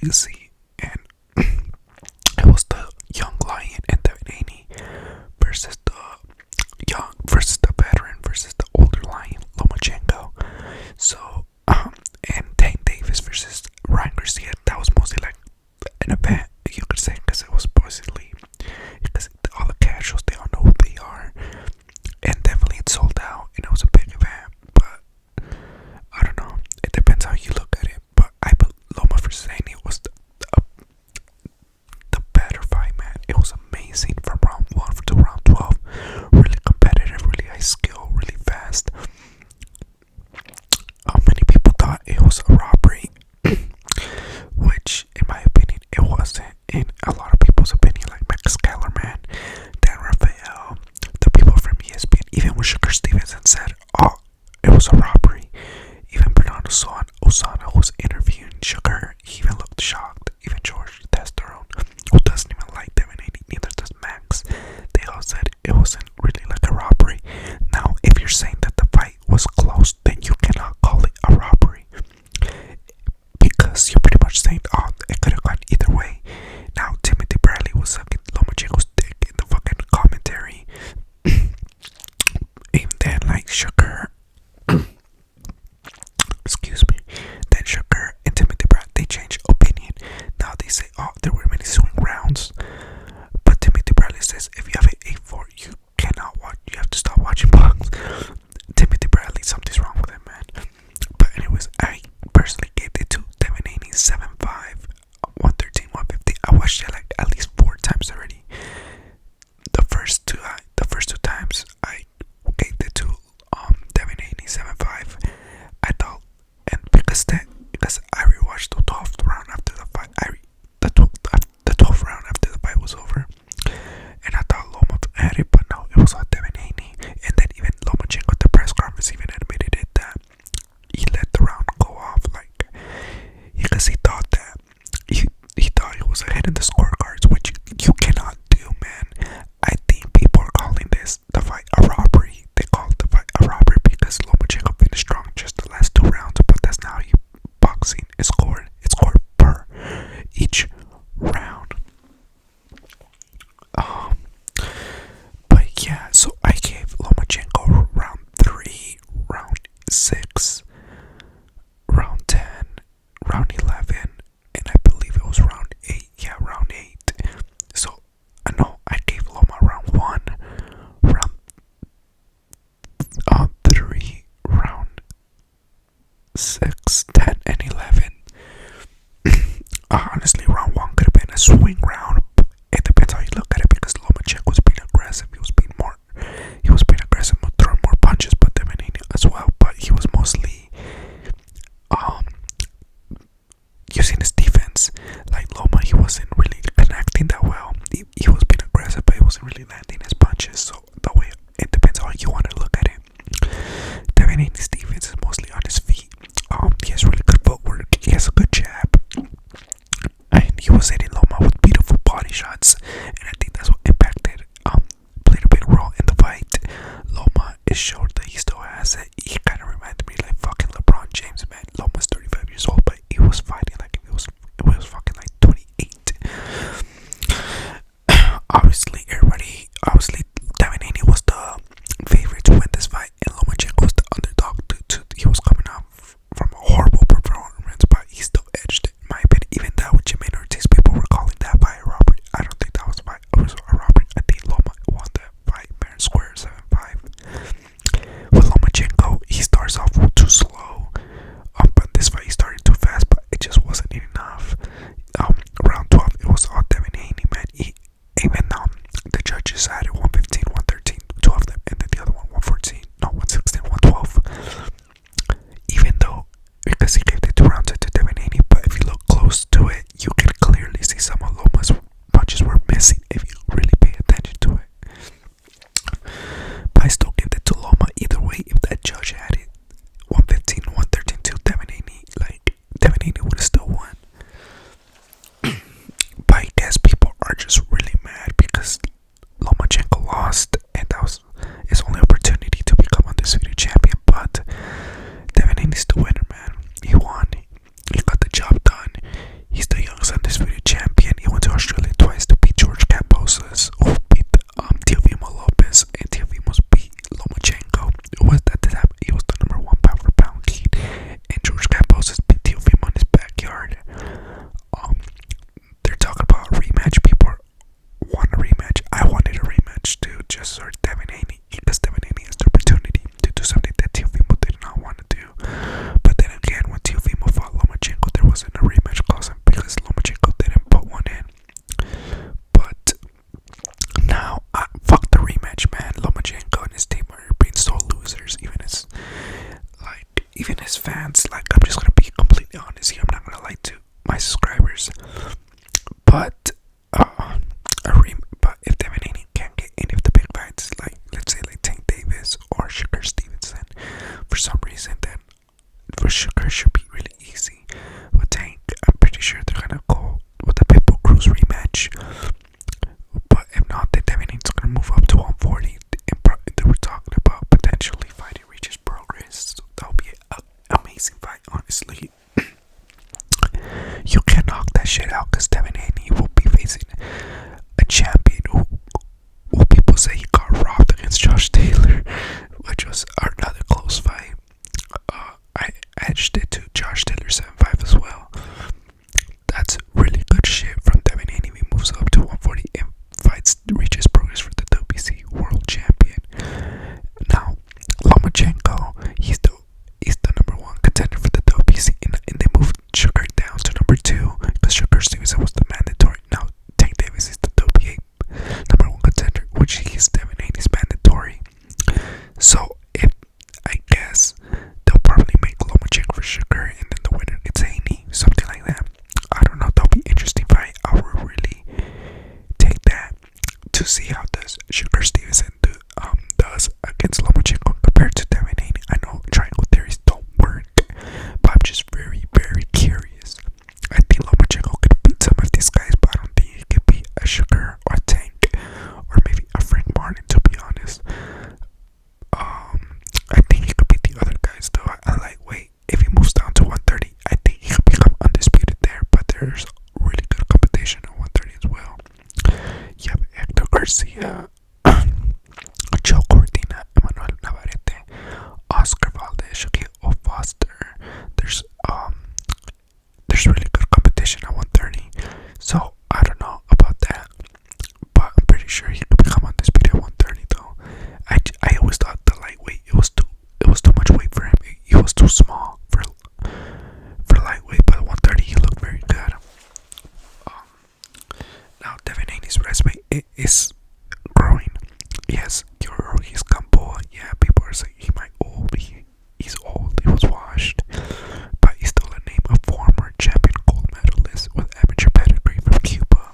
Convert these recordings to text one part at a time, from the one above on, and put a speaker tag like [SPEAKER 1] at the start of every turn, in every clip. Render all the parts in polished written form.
[SPEAKER 1] Legacy, and it was the young lion and Devin Haney versus the veteran versus the older lion Lomachenko. So and Tank Davis versus Ryan Garcia. That was mostly like an event, you could say, because it was basically because all the casuals, they all know who they are, and definitely it sold out, and it was a big event. But I don't know, it depends how you look at it. But I put Loma versus Haney was the better fight, man. It was amazing from round 1 to round 12. Really competitive, really high skill, really fast. Many people thought it was a robbery, which in my opinion it wasn't. In a lot of people's opinion, like Max Kellerman, Dan Rafael, the people from ESPN, even when Sugar Stevenson said, "Oh, it was a robbery," even Bernardo Osana, who was interviewing Sugar, he even looked shocked. Even George Testosterone, who doesn't even like Devin Haney, neither does Max, they all said it wasn't really like a robbery. Now, if you're saying that the fight was close, then you cannot call it a robbery, because you're pretty much saying, oh, it could have gone either way. Now, Timothy Bradley was sucking Lomachenko's dick in the fucking commentary. And then, like, Sugar, excuse me, then Sugar and Timothy Bradley, they changed opinion. Now they say, oh, there were many swing rounds. But Timothy Bradley says, if you have an 8-4, you cannot watch, you have to stop watching box. Timothy Bradley, something's wrong with him, man. But anyways, I personally gave it to Devin Haney 7-5, 113, 150. I watched it like at least 4 times already. The first two times I gave it to Devin Haney 7-5. I thought, and because I rewatched the 12th round after the fight, the 12th round after the fight was over, and I thought Loma had it, but no, it was all Devin Haney. And then even Lomachenko at the press conference even admitted it, that he let the round go off, like, because he thought that he thought he was ahead in the scorecards, which you cannot do, man. I think people are calling the fight a robbery. They call the fight a robbery because Lomachenko finished strong just the last 2 rounds, but that's not how boxing is scored. It's scored per each round. But yeah, so I gave Lomachenko round 3, round 6, round 10, round 11, and I believe it was round 8. Yeah, round 8. So I know I gave Loma round 1, round 3, round 6, 10, and 11. Honestly, round 1 could have been a swing round. It depends how you look at it, because Lomachenko was being aggressive. He was being aggressive, throwing more punches, but Devin Haney as well. But he was mostly using his defense. Like Loma, he wasn't really connecting that well. He was being aggressive, but he wasn't really landing his punches. So the way, it depends how you want to look at it. Devin Haney's defense is mostly on his feet. He has really good footwork. He has a good jab. And he was hitting Loma with beautiful body shots, and I think that's what played a big role in the fight. Loma is showed that he still has it. He kind of reminded me like fucking LeBron James, man. Loma's 35 years old, but he was fighting like it was fucking like 28. Obviously, Devin Haney was the favorite to win this fight, and Lomachenko was the underdog. He was coming off from a horrible performance, but he still edged it, in my opinion. Even that with Jermaine Ortiz, people were calling that fight a robbery. I don't think that was a robbery. I think Loma won that fight fair and square, 7-5. With Lomachenko, he starts off too slow. But this fight he started too fast, but it just wasn't enough. Round 12, it was all Devin Haney, man. Even the judges had it 115, 113, 2 of them, and then the other one 114, no, 116, 112. Even though, because he gave the 2 rounds to Devin Haney, but if you look close to it, you can clearly see some of Loma's punches were missing if you really pay attention to it. But I still give it to Loma either way. If that judge had it 115, 113 to Devin Haney, like, Devin Haney would have still won. But I guess people are just really mad because Lomachenko lost, and that was his only opportunity to become undisputed champion. But Devin Haney's the winner, man. He won. He got the job done. He's the youngest fans. Like, I'm just gonna be completely honest here. I'm not gonna lie to my subscribers. But but if Devin Haney can't get any of the big fights, like let's say like Tank Davis or Sugar Stevenson, for some reason, then for Sugar should be really easy. With Tank, I'm pretty sure they're gonna go with the Pitbull Cruz rematch. But if not, then Devin Haney's gonna move up to 140. And they were talking about potentially fighting Regis Progress. So that'll be an amazing fight, honestly. You can't knock that shit out because Devin Haney will be facing a champion who people say he got robbed against Josh Taylor, which was another close fight. I edged it to Josh Taylor 7-5 as well. That's really good shit from Devin Haney. He moves up to 140 and fights Regis Progress for the WBC World Champion. Now, Lomachenko, he's the number one contender for the WBC, and they moved Sugar down to number 2 because Sugar Stevenson was the mandatory. Now, Tank Davis is the WBA number 1 contender, which is Devin Haney's mandatory. So, if I guess they'll probably make Lomachenko for Sugar, and then the winner it's Haney, something like that. I don't know. That'll be interesting fight. I will really take that to see how does Sugar Stevenson does against Lomachenko compared to Devin Haney. I know triangle theories don't work, but I'm just very, very curious. I think Lomachenko could beat some of these guys, but I don't think he could beat a Sugar or a Tank or maybe a Frank Martin, to be honest. I think he could beat the other guys though. I lightweight. If he moves down to 130, I think he could become undisputed there. But there's really good competition at 130 as well. You have Hector Garcia, Joe Cortina, Emmanuel Navarrete, Oscar Valdez, Shaquille Foster. There's really good competition at 130. So I don't know about that, but I'm pretty sure he could become undisputed at 130 though. I always thought the lightweight it was too much weight for him. He was too small for lightweight, but at 130 he looked very good. Now Devin Haney's resume is growing. Yes, he's Gamboa. Yeah, people are saying he might old. He's old. He was washed, but he's still a name, a former champion gold medalist with amateur pedigree from Cuba.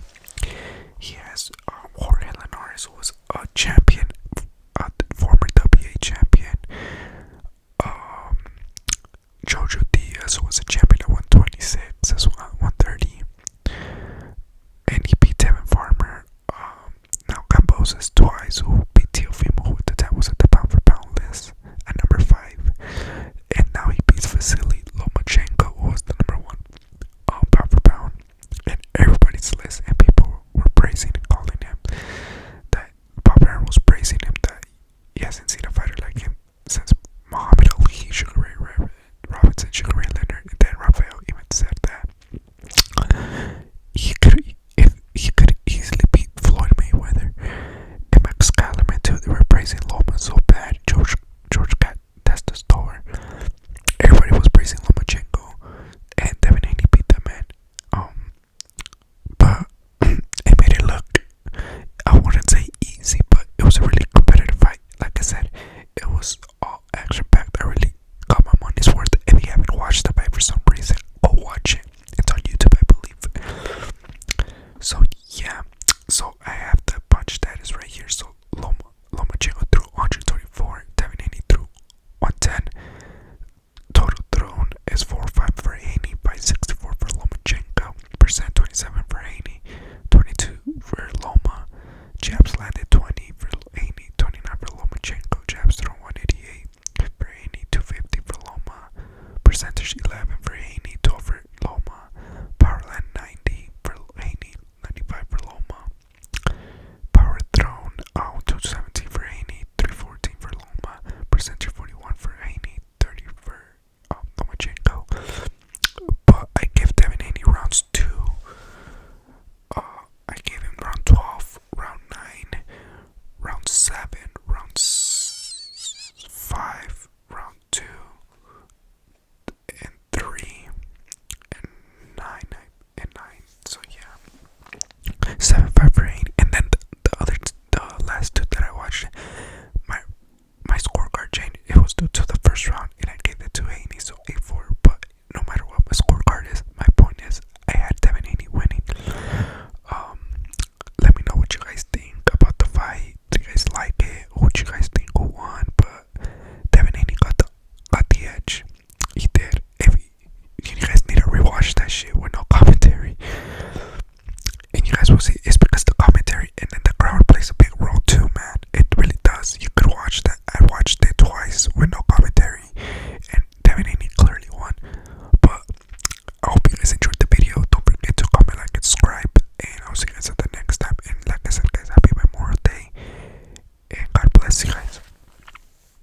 [SPEAKER 1] He has Jorge Linares, who was a champion, former WA champion. Jojo Diaz, who was a champion at 126 as well, 130. And he beat Tevin Farmer. Now Cambosa's twice, who beat Teofimo, who at the time was at the pound for pound list at number 5. And now he beats Vasily Lomachenko, who was the number 1 pound for pound. And everybody's list, and people were praising and calling him that Bob Aaron was praising him that he hasn't seen a fighter like him since Muhammad Ali, Sugar Ray Robinson, Sugar Ray Leonard, and then Rafael even said that he could easily beat Floyd Mayweather. And Max Kellerman too. They were praising Loma so bad. George Testa's door. Everybody was praising Lomachenko, and Devin Haney beat that man. But it made it look, I wouldn't say easy, but it was a really competitive fight. Like I said, it was all action packed. I really got my money's worth. If you haven't watched the fight for some reason, go watch it. It's on YouTube, I believe. So yeah, so I have the punch status right here. So Lomachenko threw 124, Devin Haney threw 110. Total thrown is 4-5 for Haney, 564 for Lomachenko, percent 27 for Haney, 22 for Loma, jabs landed 20 for Haney, 29 for Lomachenko, jabs thrown 188 for Haney, 250 for Loma, percentage 11 for Haney, 12 for Loma, power land 90 for Haney, 95 for Loma, power thrown 217 for Haney, 314 for Loma, percentage 41 for Haney, 30 for Lomachenko. But I give Devin Haney rounds 2. I gave him round 12, round 9, round 7, round 5, round 2, and 3. having any